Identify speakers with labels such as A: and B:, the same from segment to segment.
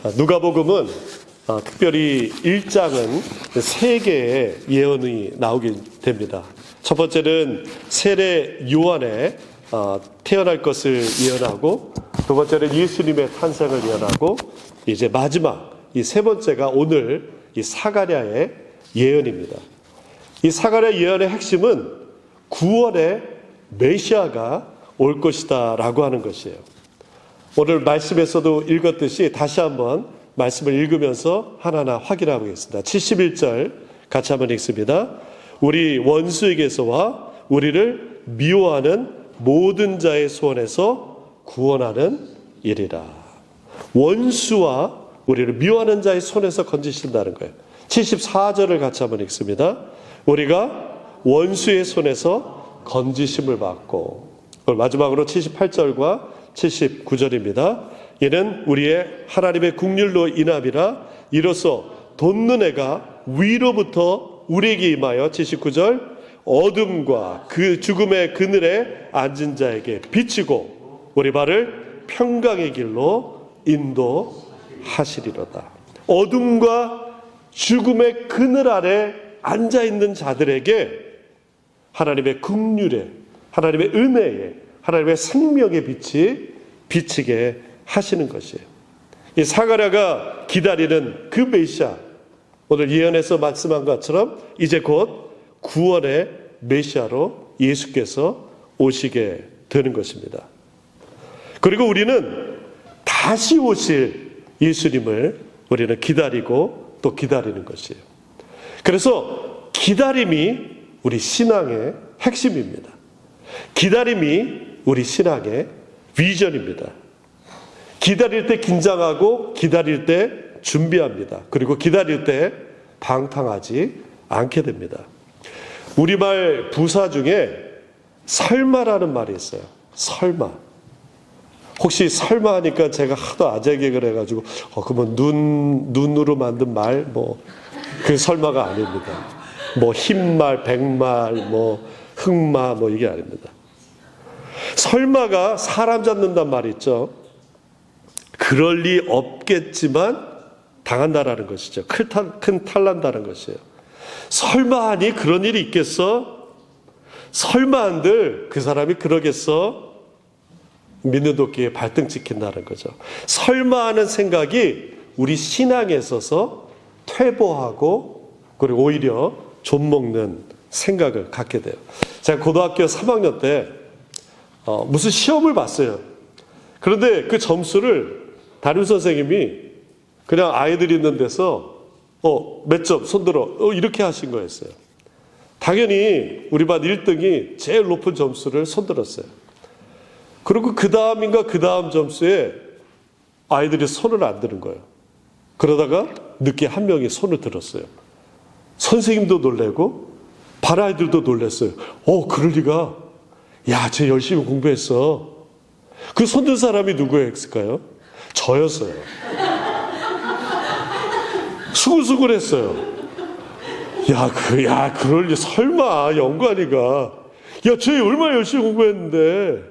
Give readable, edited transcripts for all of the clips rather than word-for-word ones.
A: 누가복음은 특별히 1장은 3개의 예언이 나오게 됩니다. 첫 번째는 세례 요한의 태어날 것을 예언하고, 두 번째는 예수님의 탄생을 예언하고, 이제 마지막 이 세 번째가 오늘 이 사가랴의 예언입니다. 이 사가랴 예언의 핵심은 구원의 메시아가 올 것이다 라고 하는 것이에요. 오늘 말씀에서도 읽었듯이 다시 한번 말씀을 읽으면서 하나하나 확인해 보겠습니다. 71절 같이 한번 읽습니다. 우리 원수에게서와 우리를 미워하는 모든 자의 손에서 구원하는 일이라. 원수와 우리를 미워하는 자의 손에서 건지신다는 거예요. 74절을 같이 한번 읽습니다. 우리가 원수의 손에서 건지심을 받고, 마지막으로 78절과 79절입니다. 이는 우리의 하나님의 국률로 인함이라. 이로써 돋는 해가 위로부터 우리에게 임하여 79절 어둠과 그 죽음의 그늘에 앉은 자에게 비치고 우리 발을 평강의 길로 인도하시리로다. 어둠과 죽음의 그늘 아래 앉아있는 자들에게 하나님의 국률에, 하나님의 은혜에, 하나님의 생명의 빛이 비치게 하시는 것이에요. 이 사가랴가 기다리는 그 메시아, 오늘 예언에서 말씀한 것처럼 이제 곧 구원의 메시아로 예수께서 오시게 되는 것입니다. 그리고 우리는 다시 오실 예수님을 우리는 기다리고 또 기다리는 것이에요. 그래서 기다림이 우리 신앙의 핵심입니다. 기다림이 우리 신앙의 비전입니다. 기다릴 때 긴장하고 기다릴 때 준비합니다. 그리고 기다릴 때 방탕하지 않게 됩니다. 우리말 부사 중에 설마라는 말이 있어요. 설마. 혹시 설마 하니까 제가 하도 아재개그를 해가지고 그러면 눈으로 만든 말 그 설마가 아닙니다. 흰말, 백말, 흑마 이게 아닙니다. 설마가 사람 잡는단 말이 있죠. 그럴 리 없겠지만 당한다라는 것이죠. 큰 탈난다는 것이에요. 설마 하니 그런 일이 있겠어? 설마 한들 그 사람이 그러겠어? 믿는 도끼에 발등 찍힌다는 거죠. 설마 하는 생각이 우리 신앙에 있어서 퇴보하고 그리고 오히려 좀먹는 생각을 갖게 돼요. 제가 고등학교 3학년 때 무슨 시험을 봤어요. 그런데 그 점수를 담임 선생님이 그냥 아이들이 있는 데서 몇 점 손들어 이렇게 하신 거였어요. 당연히 우리 반 1등이 제일 높은 점수를 손들었어요. 그리고 그 다음인가 그 다음 점수에 아이들이 손을 안 드는 거예요. 그러다가 늦게 한 명이 손을 들었어요. 선생님도 놀래고 반 아이들도 놀랐어요. 그럴 리가. 야, 쟤 열심히 공부했어. 그 손든 사람이 누구였을까요? 저였어요. 수근수근했어요. 그럴 리 설마 영관이가. 야, 쟤 얼마나 열심히 공부했는데.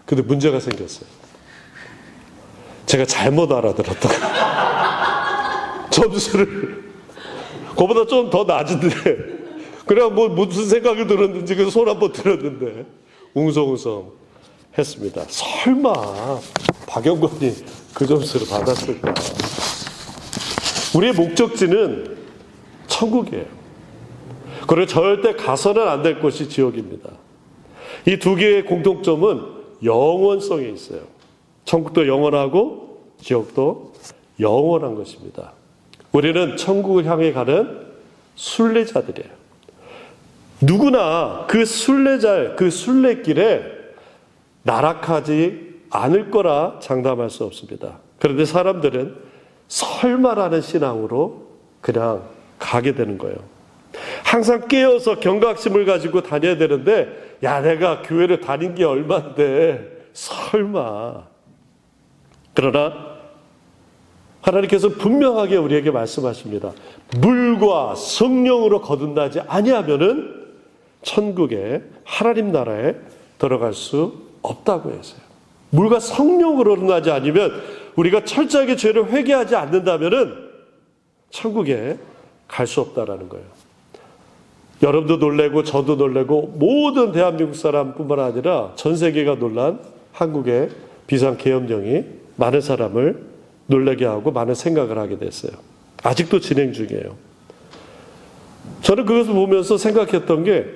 A: 근데 문제가 생겼어요. 제가 잘못 알아들었다가 점수를 그거보다 좀 더 낮은데 그냥 무슨 생각이 들었는지 그 손 한번 들었는데 웅성웅성 했습니다. 설마 박영권이 그 점수를 받았을까? 우리의 목적지는 천국이에요. 그리고 절대 가서는 안 될 곳이 지옥입니다. 이 두 개의 공통점은 영원성에 있어요. 천국도 영원하고 지옥도 영원한 것입니다. 우리는 천국을 향해 가는 순례자들이에요. 누구나 그 순례길에 나락하지 않을 거라 장담할 수 없습니다. 그런데 사람들은 설마라는 신앙으로 그냥 가게 되는 거예요. 항상 깨어서 경각심을 가지고 다녀야 되는데, 내가 교회를 다닌 게 얼만데 설마. 그러나 하나님께서 분명하게 우리에게 말씀하십니다. 물과 성령으로 거듭나지 아니하면은 천국에 하나님 나라에 들어갈 수 없다고 했어요. 물과 성령으로 거듭나지 않으면 우리가 철저하게 죄를 회개하지 않는다면은 천국에 갈 수 없다라는 거예요. 여러분도 놀래고 저도 놀래고 모든 대한민국 사람뿐만 아니라 전 세계가 놀란 한국의 비상계엄령이 많은 사람을 놀라게 하고 많은 생각을 하게 됐어요. 아직도 진행 중이에요. 저는 그것을 보면서 생각했던 게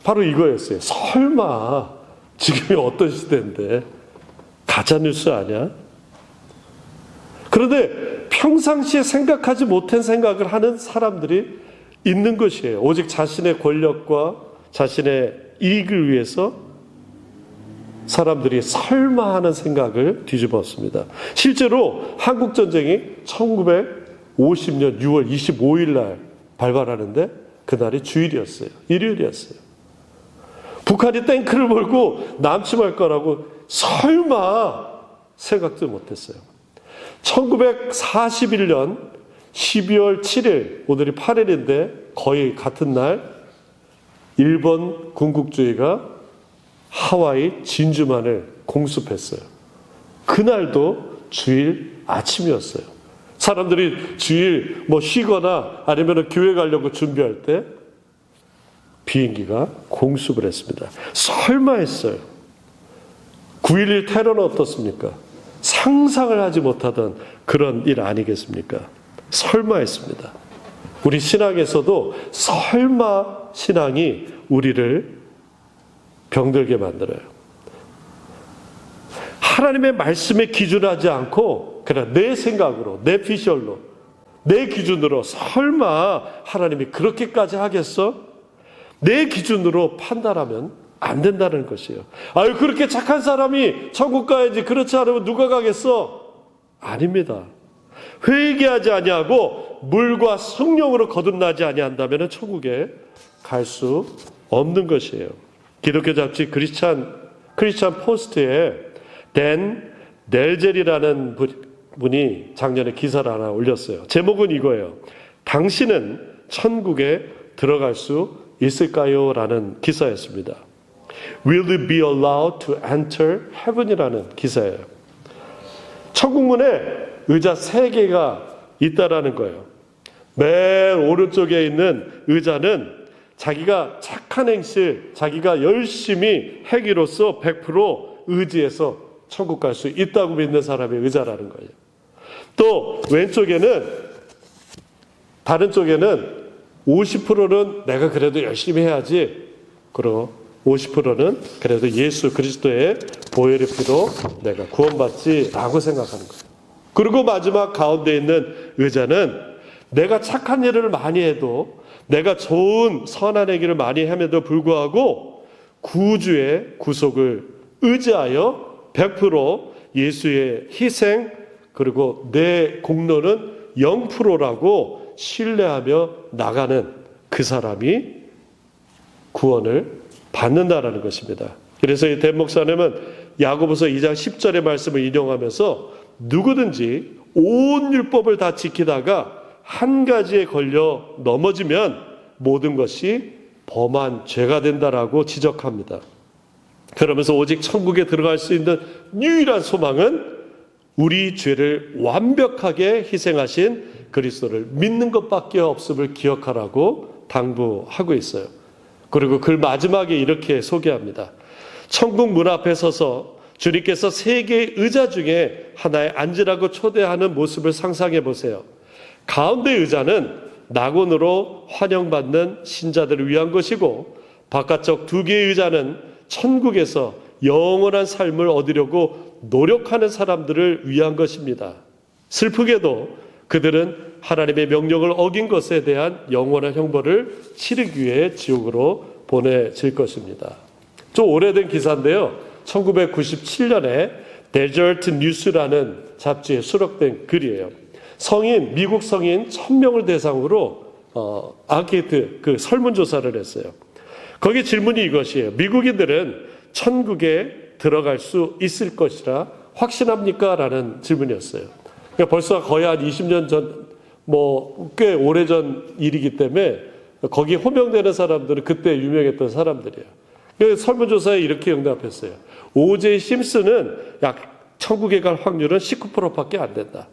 A: 바로 이거였어요. 설마 지금이 어떤 시대인데 가짜뉴스 아니야? 그런데 평상시에 생각하지 못한 생각을 하는 사람들이 있는 것이에요. 오직 자신의 권력과 자신의 이익을 위해서 사람들이 설마 하는 생각을 뒤집었습니다. 실제로 한국전쟁이 1950년 6월 25일 날 발발하는데 그날이 주일이었어요. 일요일이었어요. 북한이 탱크를 몰고 남침할 거라고 설마 생각도 못했어요. 1941년 12월 7일, 오늘이 8일인데 거의 같은 날 일본 군국주의가 하와이 진주만을 공습했어요. 그날도 주일 아침이었어요. 사람들이 주일 쉬거나 아니면 교회 가려고 준비할 때 비행기가 공습을 했습니다. 설마 했어요. 9.11 테러는 어떻습니까? 상상을 하지 못하던 그런 일 아니겠습니까? 설마 했습니다. 우리 신앙에서도 설마 신앙이 우리를 병들게 만들어요. 하나님의 말씀에 기준하지 않고 그냥 내 생각으로, 내 피셜로, 내 기준으로 설마 하나님이 그렇게까지 하겠어? 내 기준으로 판단하면 안 된다는 것이에요. 아유, 그렇게 착한 사람이 천국 가야지. 그렇지 않으면 누가 가겠어? 아닙니다. 회개하지 아니하고 물과 성령으로 거듭나지 아니한다면 천국에 갈 수 없는 것이에요. 기독교 잡지 크리스찬 포스트에 댄 넬젤이라는 분이 작년에 기사를 하나 올렸어요. 제목은 이거예요. 당신은 천국에 들어갈 수 있을까요? 라는 기사였습니다. Will you be allowed to enter heaven이라는 기사예요. 천국문에 의자 3개가 있다라는 거예요. 맨 오른쪽에 있는 의자는 자기가 착한 행실, 자기가 열심히 행위로서 100% 의지해서 천국 갈 수 있다고 믿는 사람의 의자라는 거예요. 또 왼쪽에는, 다른 쪽에는 50%는 내가 그래도 열심히 해야지, 그리고 50%는 그래도 예수 그리스도의 보혈의 피로 내가 구원받지라고 생각하는 거예요. 그리고 마지막 가운데 있는 의자는 내가 착한 일을 많이 해도, 내가 좋은 선한 행위를 많이 함에도 불구하고 구주의 구속을 의지하여 100% 예수의 희생, 그리고 내 공로는 0%라고 신뢰하며 나가는 그 사람이 구원을 받는다라는 것입니다. 그래서 이 댄 목사님은 야고보서 2장 10절의 말씀을 인용하면서 누구든지 온 율법을 다 지키다가 한 가지에 걸려 넘어지면 모든 것이 범한 죄가 된다라고 지적합니다. 그러면서 오직 천국에 들어갈 수 있는 유일한 소망은 우리 죄를 완벽하게 희생하신 그리스도를 믿는 것밖에 없음을 기억하라고 당부하고 있어요. 그리고 그 마지막에 이렇게 소개합니다. 천국 문 앞에 서서 주님께서 3개의 의자 중에 하나에 앉으라고 초대하는 모습을 상상해 보세요. 가운데 의자는 낙원으로 환영받는 신자들을 위한 것이고, 바깥쪽 2개의 의자는 천국에서 영원한 삶을 얻으려고 노력하는 사람들을 위한 것입니다. 슬프게도 그들은 하나님의 명령을 어긴 것에 대한 영원한 형벌을 치르기 위해 지옥으로 보내질 것입니다. 좀 오래된 기사인데요. 1997년에 데저트 뉴스라는 잡지에 수록된 글이에요. 미국 성인 1000명을 대상으로 앙케이트, 설문조사를 했어요. 거기 질문이 이것이에요. 미국인들은 천국에 들어갈 수 있을 것이라 확신합니까? 라는 질문이었어요. 그러니까 벌써 거의 한 20년 전, 꽤 오래전 일이기 때문에 거기 호명되는 사람들은 그때 유명했던 사람들이에요. 설문조사에 이렇게 응답했어요. O.J. 심슨은 천국에 갈 확률은 19%밖에 안 된다.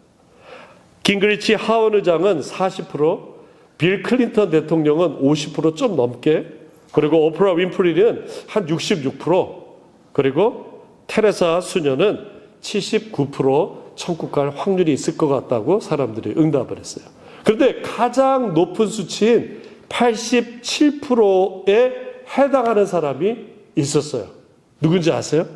A: 깅그리치 하원 의장은 40%, 빌 클린턴 대통령은 50%좀 넘게, 그리고 오프라 윈프리는 한 66%, 그리고 테레사 수녀는 79% 천국 갈 확률이 있을 것 같다고 사람들이 응답을 했어요. 그런데 가장 높은 수치인 87%에 해당하는 사람이 있었어요. 누군지 아세요?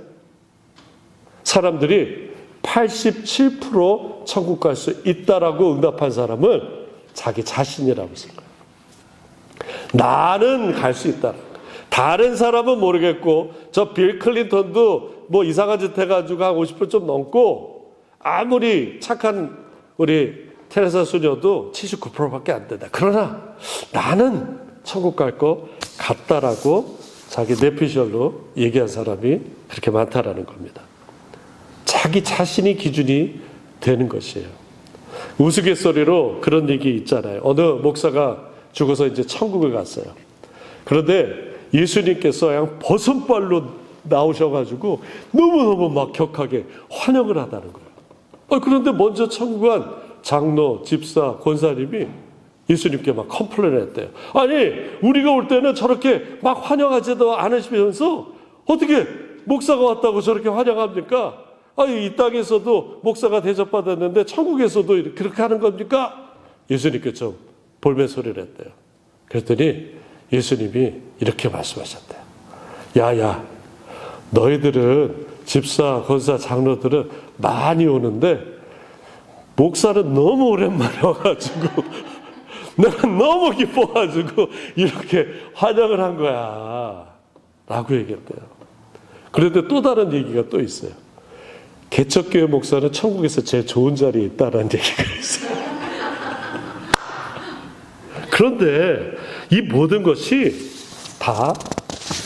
A: 사람들이 87% 천국 갈 수 있다라고 응답한 사람은 자기 자신이라고 했어요. 나는 갈 수 있다. 다른 사람은 모르겠고, 저 빌 클린턴도 뭐 이상한 짓 해가지고 한 50%좀 넘고, 아무리 착한 우리 테레사 수녀도 79%밖에 안 된다. 그러나 나는 천국 갈 거 같다라고 자기 뇌피셜로 얘기한 사람이 그렇게 많다라는 겁니다. 자기 자신이 기준이 되는 것이에요. 우스갯소리로 그런 얘기 있잖아요. 어느 목사가 죽어서 이제 천국을 갔어요. 그런데 예수님께서 그냥 버선발로 나오셔가지고 너무너무 막 격하게 환영을 하다는 거예요. 그런데 먼저 천국 간 장로, 집사, 권사님이 예수님께 막 컴플레인 했대요. 아니, 우리가 올 때는 저렇게 막 환영하지도 않으시면서 어떻게 목사가 왔다고 저렇게 환영합니까? 아니, 이 땅에서도 목사가 대접받았는데 천국에서도 그렇게 하는 겁니까? 예수님께 좀 볼멘 소리를 했대요. 그랬더니 예수님이 이렇게 말씀하셨대요. 야야, 너희들은 집사, 권사, 장로들은 많이 오는데 목사는 너무 오랜만에 와가지고 내가 너무 기뻐가지고 이렇게 환영을 한 거야 라고 얘기했대요. 그런데 또 다른 얘기가 또 있어요. 개척교회 목사는 천국에서 제일 좋은 자리에 있다라는 얘기가 있어요. 그런데 이 모든 것이 다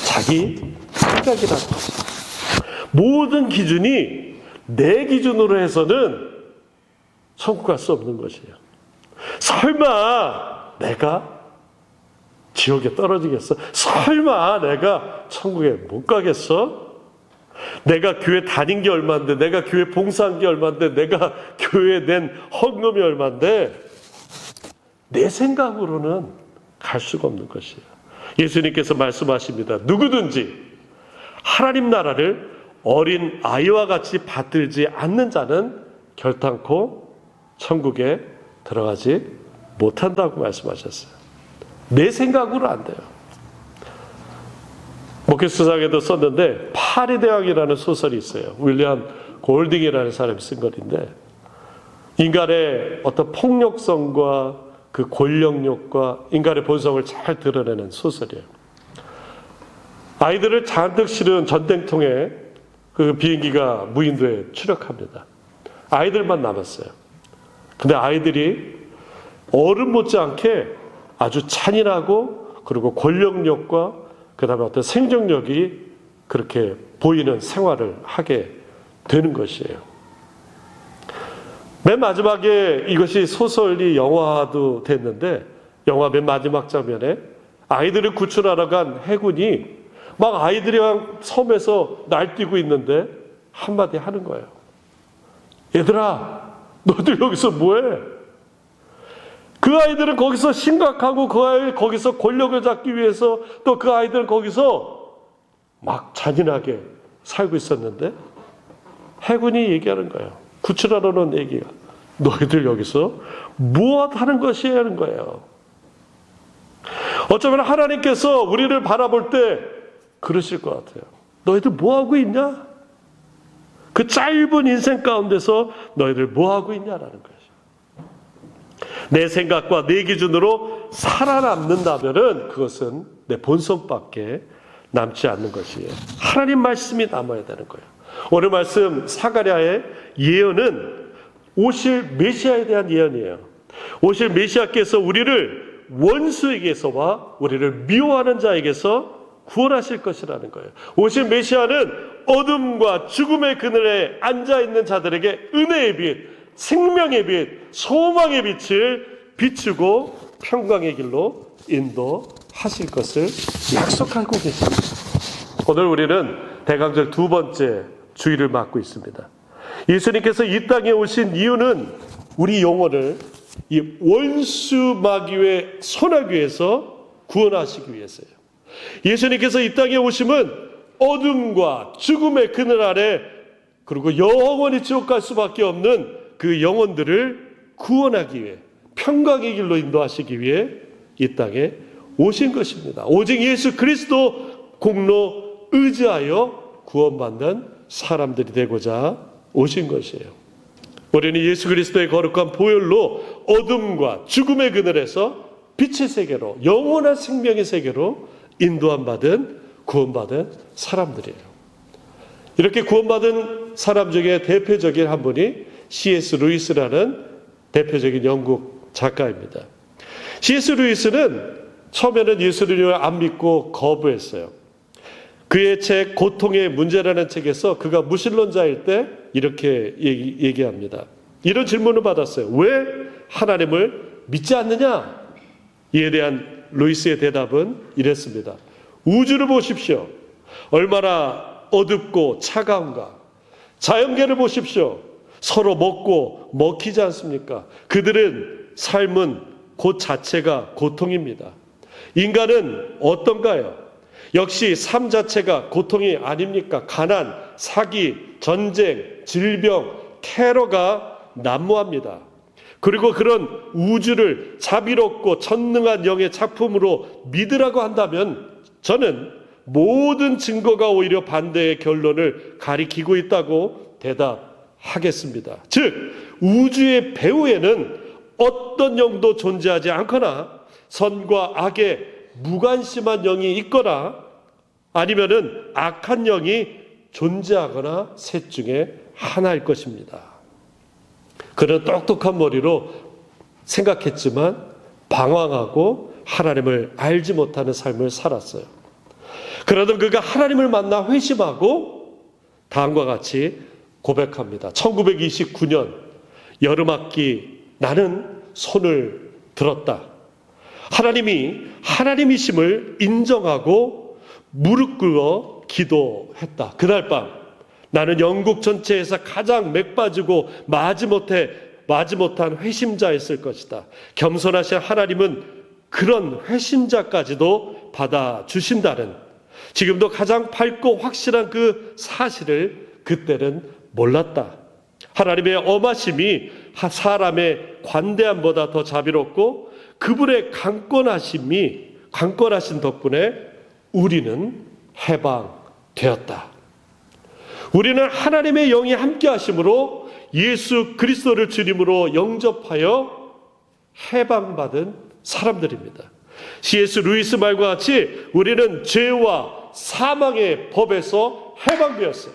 A: 자기 생각이라는 것이에요. 모든 기준이 내 기준으로 해서는 천국 갈 수 없는 것이에요. 설마 내가 지옥에 떨어지겠어? 설마 내가 천국에 못 가겠어? 내가 교회 다닌 게 얼만데, 내가 교회 봉사한 게 얼만데, 내가 교회에 낸 헌금이 얼만데, 내 생각으로는 갈 수가 없는 것이에요. 예수님께서 말씀하십니다. 누구든지 하나님 나라를 어린 아이와 같이 받들지 않는 자는 결단코 천국에 들어가지 못한다고 말씀하셨어요. 내 생각으로 안 돼요. 목회수상에도 썼는데 파리대왕이라는 소설이 있어요. 윌리엄 골딩이라는 사람이 쓴 글인데, 인간의 어떤 폭력성과 그 권력욕과 인간의 본성을 잘 드러내는 소설이에요. 아이들을 잔뜩 실은 전쟁통에 그 비행기가 무인도에 추락합니다. 아이들만 남았어요. 근데 아이들이 어른 못지않게 아주 잔인하고, 그리고 권력욕과 그 다음에 어떤 생존력이 그렇게 보이는 생활을 하게 되는 것이에요. 맨 마지막에 이것이 소설이 영화도 됐는데, 영화 맨 마지막 장면에 아이들을 구출하러 간 해군이 막 아이들이랑 섬에서 날뛰고 있는데 한마디 하는 거예요. 얘들아, 너들 여기서 뭐해? 그 아이들은 거기서 심각하고, 그 아이들 거기서 권력을 잡기 위해서, 또 그 아이들은 거기서 막 잔인하게 살고 있었는데 해군이 얘기하는 거예요. 구출하러 온 얘기가, 너희들 여기서 무엇 하는 것이야 하는 거예요. 어쩌면 하나님께서 우리를 바라볼 때 그러실 것 같아요. 너희들 뭐 하고 있냐? 그 짧은 인생 가운데서 너희들 뭐 하고 있냐라는 거예요. 내 생각과 내 기준으로 살아남는다면은 그것은 내 본성밖에 남지 않는 것이에요. 하나님 말씀이 남아야 되는 거예요. 오늘 말씀 사가랴의 예언은 오실 메시아에 대한 예언이에요. 오실 메시아께서 우리를 원수에게서와 우리를 미워하는 자에게서 구원하실 것이라는 거예요. 오실 메시아는 어둠과 죽음의 그늘에 앉아있는 자들에게 은혜의 빛, 생명의 빛, 소망의 빛을 비추고 평강의 길로 인도하실 것을 약속하고 계십니다. 오늘 우리는 대강절 두 번째 주일을 맞고 있습니다. 예수님께서 이 땅에 오신 이유는 우리 영혼을 이 원수 마귀의 손아귀에서 구원하시기 위해서요. 예수님께서 이 땅에 오심은 어둠과 죽음의 그늘 아래, 그리고 영원히 지옥 갈 수밖에 없는 그 영혼들을 구원하기 위해, 평강의 길로 인도하시기 위해 이 땅에 오신 것입니다. 오직 예수 그리스도 공로 의지하여 구원받는 사람들이 되고자 오신 것이에요. 우리는 예수 그리스도의 거룩한 보혈로 어둠과 죽음의 그늘에서 빛의 세계로, 영원한 생명의 세계로 인도함 받은, 구원받은 사람들이에요. 이렇게 구원받은 사람 중에 대표적인 한 분이 C.S. 루이스라는 대표적인 영국 작가입니다. C.S. 루이스는 처음에는 예수를 안 믿고 거부했어요. 그의 책 고통의 문제라는 책에서 그가 무신론자일 때 이렇게 얘기합니다. 이런 질문을 받았어요. 왜 하나님을 믿지 않느냐? 이에 대한 루이스의 대답은 이랬습니다. 우주를 보십시오. 얼마나 어둡고 차가운가. 자연계를 보십시오. 서로 먹고 먹히지 않습니까? 그들은 삶은 그 자체가 고통입니다. 인간은 어떤가요? 역시 삶 자체가 고통이 아닙니까? 가난, 사기, 전쟁, 질병, 테러가 난무합니다. 그리고 그런 우주를 자비롭고 전능한 영의 작품으로 믿으라고 한다면 저는 모든 증거가 오히려 반대의 결론을 가리키고 있다고 대답하겠습니다. 즉, 우주의 배후에는 어떤 영도 존재하지 않거나 선과 악의 무관심한 영이 있거나 아니면은 악한 영이 존재하거나 셋 중에 하나일 것입니다. 그는 똑똑한 머리로 생각했지만 방황하고 하나님을 알지 못하는 삶을 살았어요. 그러던 그가 하나님을 만나 회심하고 다음과 같이 고백합니다. 1929년 여름학기 나는 손을 들었다. 하나님이 하나님이심을 인정하고 무릎 꿇어 기도했다. 그날 밤 나는 영국 전체에서 가장 맥 빠지고 마지못한 회심자였을 것이다. 겸손하신 하나님은 그런 회심자까지도 받아주신다는, 지금도 가장 밝고 확실한 그 사실을 그때는 몰랐다. 하나님의 엄하심이 사람의 관대함보다 더 자비롭고 그분의 강권하신 덕분에 우리는 해방되었다. 우리는 하나님의 영이 함께 하심으로 예수 그리스도를 주님으로 영접하여 해방받은 사람들입니다. C.S. 루이스 말과 같이 우리는 죄와 사망의 법에서 해방되었어요.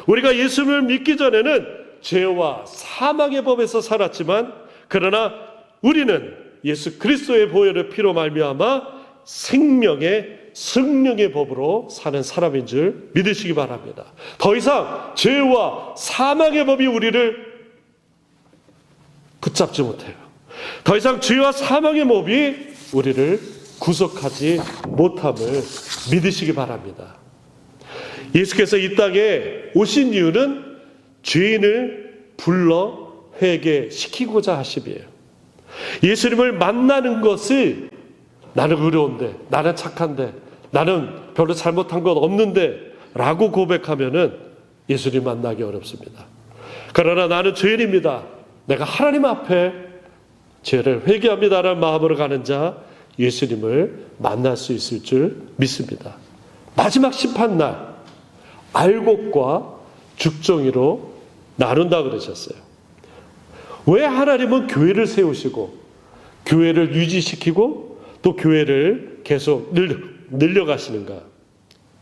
A: 우리가 예수를 믿기 전에는 죄와 사망의 법에서 살았지만, 그러나 우리는 예수 그리스도의 보혈의 피로 말미암아 생명의 성령의 법으로 사는 사람인 줄 믿으시기 바랍니다. 더 이상 죄와 사망의 법이 우리를 붙잡지 못해요. 더 이상 죄와 사망의 법이 우리를 구속하지 못함을 믿으시기 바랍니다. 예수께서 이 땅에 오신 이유는 죄인을 불러 회개시키고자 하심이에요. 예수님을 만나는 것을 나는 의로운데, 나는 착한데, 나는 별로 잘못한 건 없는데 라고 고백하면은 예수님 만나기 어렵습니다. 그러나 나는 죄인입니다. 내가 하나님 앞에 죄를 회개합니다라는 마음으로 가는 자, 예수님을 만날 수 있을 줄 믿습니다. 마지막 심판날 알곡과 죽정이로 나눈다 그러셨어요. 왜 하나님은 교회를 세우시고 교회를 유지시키고 또 교회를 계속 늘려가시는가?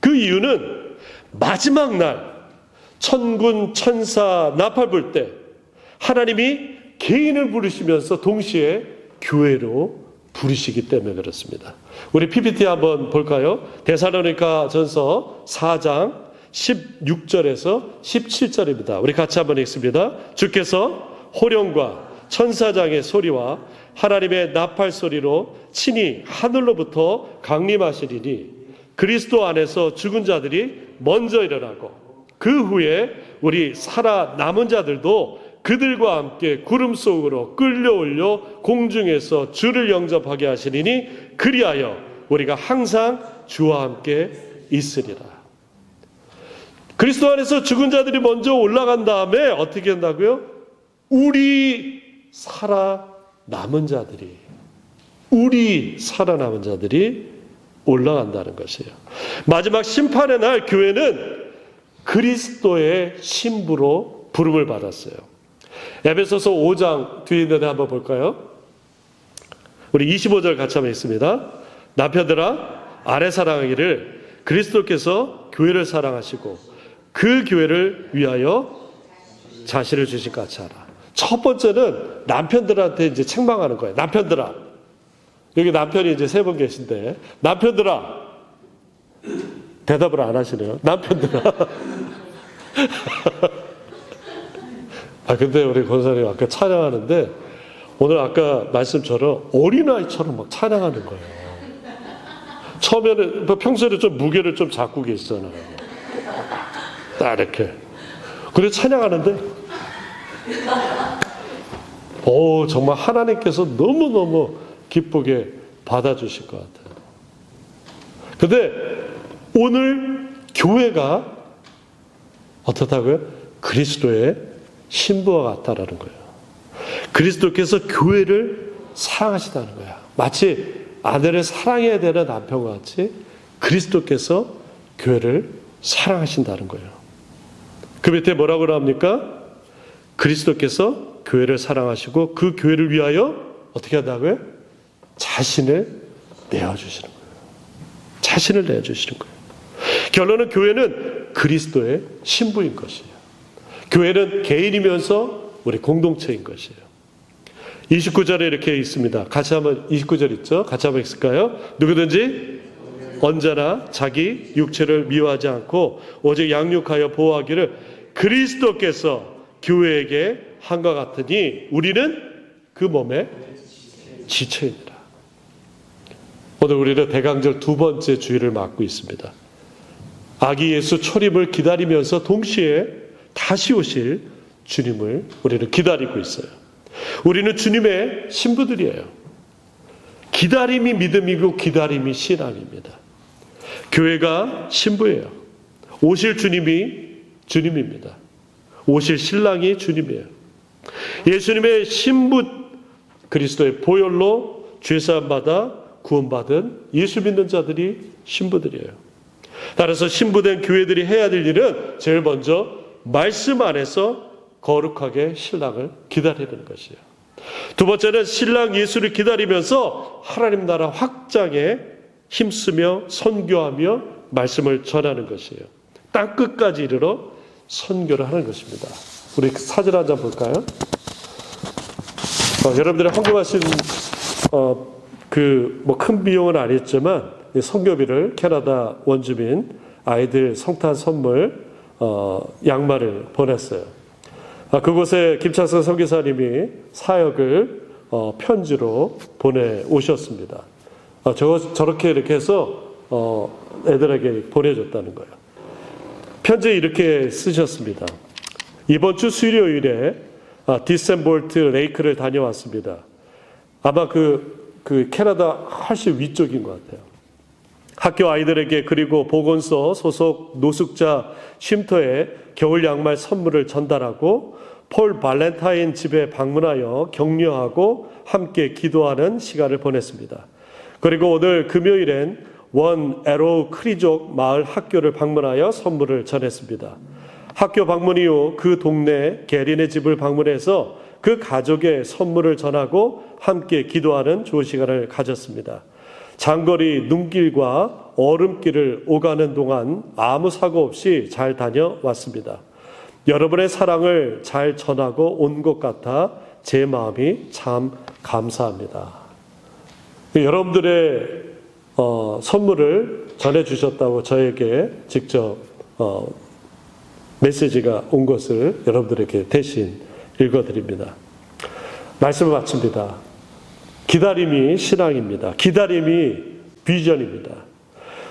A: 그 이유는 마지막 날 천군 천사 나팔 불 때 하나님이 개인을 부르시면서 동시에 교회로 부르시기 때문에 그렇습니다. 우리 PPT 한번 볼까요? 데살로니가 전서 4장 16절에서 17절입니다. 우리 같이 한번 읽습니다. 주께서 호령과 천사장의 소리와 하나님의 나팔 소리로 친히 하늘로부터 강림하시리니 그리스도 안에서 죽은 자들이 먼저 일어나고 그 후에 우리 살아남은 자들도 그들과 함께 구름 속으로 끌려올려 공중에서 주를 영접하게 하시리니 그리하여 우리가 항상 주와 함께 있으리라. 그리스도 안에서 죽은 자들이 먼저 올라간 다음에 어떻게 한다고요? 우리 살아남은 자들이 올라간다는 것이에요. 마지막 심판의 날 교회는 그리스도의 신부로 부름을 받았어요. 에베소서 5장 뒤에 있는데 한번 볼까요? 우리 25절 같이 한번 읽습니다. 남편들아 아내 사랑하기를 그리스도께서 교회를 사랑하시고 그 교회를 위하여 자신을 주신 것 같이 하라. 첫 번째는 남편들한테 이제 책망하는 거예요. 남편들아. 여기 남편이 이제 3분 계신데, 남편들아. 대답을 안 하시네요. 남편들아. 근데 우리 권사님 아까 찬양하는데, 오늘 아까 말씀처럼 어린아이처럼 막 찬양하는 거예요. 처음에는, 평소에는 좀 무게를 좀 잡고 계시잖아요. 딱 이렇게. 그래 찬양하는데, 정말 하나님께서 너무너무 기쁘게 받아주실 것 같아요. 근데 오늘 교회가 어떻다고요? 그리스도의 신부와 같다라는 거예요. 그리스도께서 교회를 사랑하시다는 거야. 마치 아내를 사랑해야 되는 남편과 같이 그리스도께서 교회를 사랑하신다는 거예요. 그 밑에 뭐라고 합니까? 그리스도께서 교회를 사랑하시고 그 교회를 위하여 어떻게 한다고요? 자신을 내어주시는 거예요. 자신을 내어주시는 거예요. 결론은 교회는 그리스도의 신부인 것이에요. 교회는 개인이면서 우리 공동체인 것이에요. 29절에 이렇게 있습니다. 같이 한번 29절 있죠? 같이 한번 읽을까요? 누구든지 언제나 자기 육체를 미워하지 않고 오직 양육하여 보호하기를 그리스도께서 교회에게 한 것 같으니 우리는 그 몸의 지체이니라. 오늘 우리는 대강절 2번째 주일을 맞고 있습니다. 아기 예수 초림을 기다리면서 동시에 다시 오실 주님을 우리는 기다리고 있어요. 우리는 주님의 신부들이에요. 기다림이 믿음이고 기다림이 신앙입니다. 교회가 신부예요. 오실 주님이 주님입니다. 오실 신랑이 주님이에요. 예수님의 신부 그리스도의 보혈로 죄사함 받아 구원받은 예수 믿는 자들이 신부들이에요. 따라서 신부된 교회들이 해야 될 일은 제일 먼저 말씀 안에서 거룩하게 신랑을 기다리는 것이에요. 두 번째는 신랑 예수를 기다리면서 하나님 나라 확장에 힘쓰며 선교하며 말씀을 전하는 것이에요. 땅 끝까지 이르러 선교를 하는 것입니다. 우리 사진 한 장 볼까요? 여러분들이 헌금하신 큰 비용은 아니었지만 선교비를 캐나다 원주민 아이들 성탄 선물 양말을 보냈어요. 그곳에 김창선 선교사님이 사역을 편지로 보내오셨습니다. 저렇게 이렇게 해서 애들에게 보내줬다는 거예요. 편지에 이렇게 쓰셨습니다. 이번 주 수요일에 디센볼트 레이크를 다녀왔습니다. 아마 그 캐나다 훨씬 위쪽인 것 같아요. 학교 아이들에게 그리고 보건소 소속 노숙자 쉼터에 겨울 양말 선물을 전달하고 폴 발렌타인 집에 방문하여 격려하고 함께 기도하는 시간을 보냈습니다. 그리고 오늘 금요일엔 원 에로우 크리족 마을 학교를 방문하여 선물을 전했습니다. 학교 방문 이후 그 동네 게린의 집을 방문해서 그 가족의 선물을 전하고 함께 기도하는 좋은 시간을 가졌습니다. 장거리 눈길과 얼음길을 오가는 동안 아무 사고 없이 잘 다녀왔습니다. 여러분의 사랑을 잘 전하고 온 것 같아 제 마음이 참 감사합니다. 여러분들의 선물을 전해주셨다고 저에게 직접 메시지가 온 것을 여러분들에게 대신 읽어드립니다. 말씀을 마칩니다. 기다림이 신앙입니다. 기다림이 비전입니다.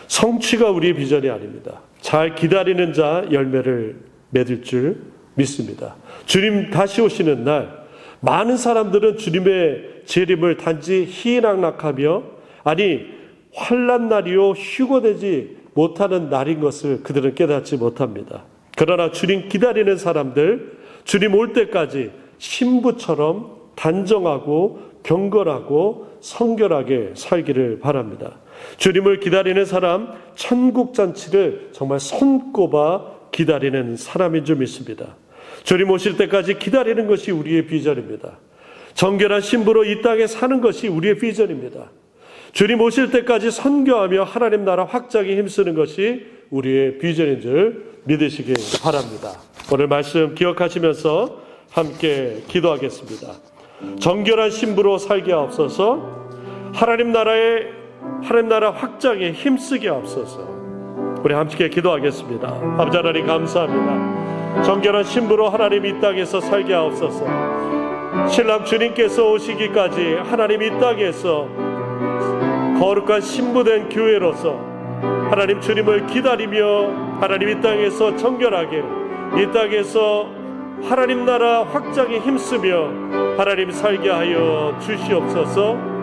A: 성취가 우리의 비전이 아닙니다. 잘 기다리는 자 열매를 맺을 줄 믿습니다. 주님 다시 오시는 날 많은 사람들은 주님의 재림을 단지 희락락하며 아니 환난 날이요 휴거되지 못하는 날인 것을 그들은 깨닫지 못합니다. 그러나 주님 기다리는 사람들, 주님 올 때까지 신부처럼 단정하고 경건하고 성결하게 살기를 바랍니다. 주님을 기다리는 사람, 천국 잔치를 정말 손꼽아 기다리는 사람인 줄 믿습니다. 주님 오실 때까지 기다리는 것이 우리의 비전입니다. 정결한 신부로 이 땅에 사는 것이 우리의 비전입니다. 주님 오실 때까지 선교하며 하나님 나라 확장에 힘쓰는 것이 우리의 비전인 줄 믿으시기 바랍니다. 오늘 말씀 기억하시면서 함께 기도하겠습니다. 정결한 신부로 살게 하옵소서. 하나님 나라 확장에 힘쓰게 하옵소서. 우리 함께 기도하겠습니다. 아버지 하나님 감사합니다. 정결한 신부로 하나님 이 땅에서 살게 하옵소서. 신랑 주님께서 오시기까지 하나님 이 땅에서 거룩한 신부된 교회로서 하나님 주님을 기다리며 하나님 이 땅에서 정결하게 이 땅에서 하나님 나라 확장에 힘쓰며 하나님 살게 하여 주시옵소서.